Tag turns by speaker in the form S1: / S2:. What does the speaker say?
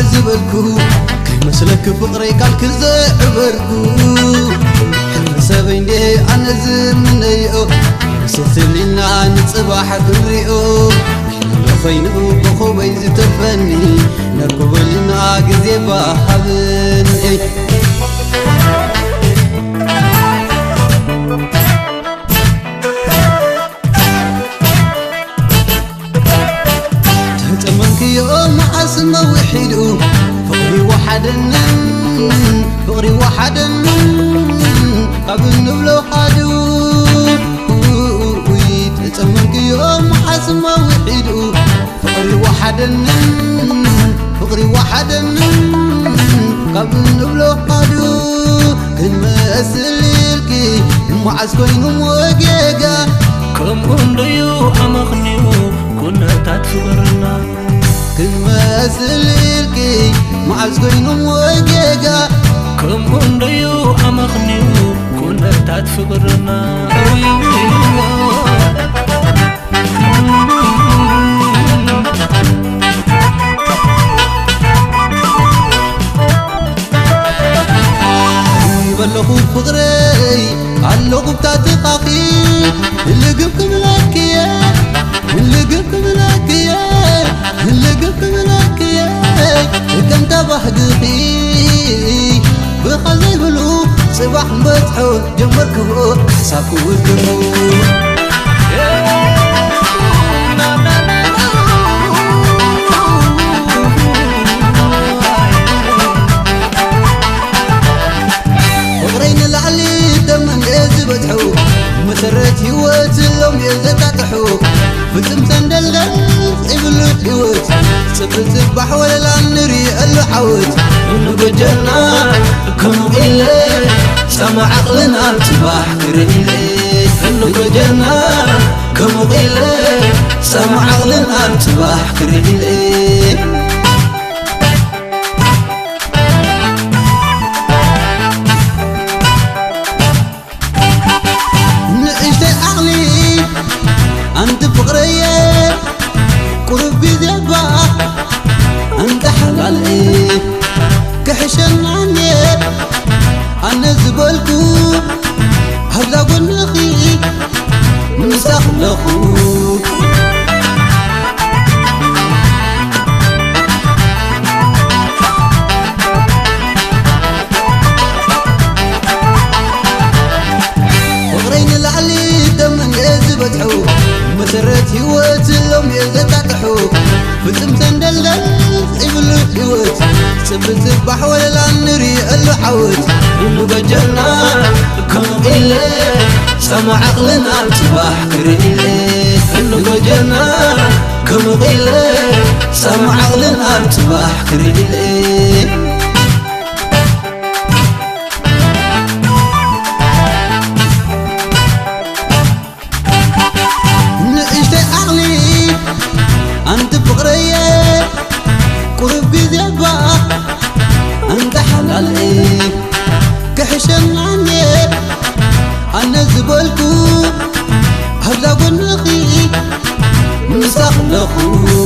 S1: زبلكو كي مسلك فقري قال كزي عبركو حلم سبين دي أنا زمنيو ستلنا نتصباح كريو خينو بخوبي زتفني نركب لنا قزي بحبني تهتمنك يوم عسم وحيدو فقري وحدا قبل نبلو حدو تهتمنك يوم عسم وحيدو فقري وحدا قبل نبلو حدو كن مسللكي معز كوينو موجيجا
S2: كم أنديو أمخنيو كنا تاتفرنا
S1: كن مسللكي معز كوينو موجيجا
S2: كم أنديو أمخنيو كنا تاتفرنا
S1: بلغو فقري علقو بتاتقاقي اللي قبك ملاكية كم تبح قخي بخزي بلو صباح مبتحو جمركو حسابكو وكرو مسرت هيوت اللوم يزتاتحو فتم سندل غلط إبلو هيوت صبت البح ولا نري اللحوت ونقجنا كم إلي سمع عقلنا تباح كريلي نقجنا كم إلي سمع عقلنا تباح كريلي أنت فقرية قرب بذبا أنت حلالي كحشن عني أنا زبالكو هلا قلنخي مسخلخو فقرين العلي دمن يزبتحو مسرت هيوت اللوم يزتاتحو فتم سندل إبلو هيوت سبت البح ولا نري اللحوت ونقجنا كم إلي سمع عقلنا تباح كريلي نقجنا كم إلي سمع عقلنا تباح كريلي أنت فقرية قرب بذبا أنت حلالي كحشن عني أنا زبالكو هلا قلنخي مسخلخو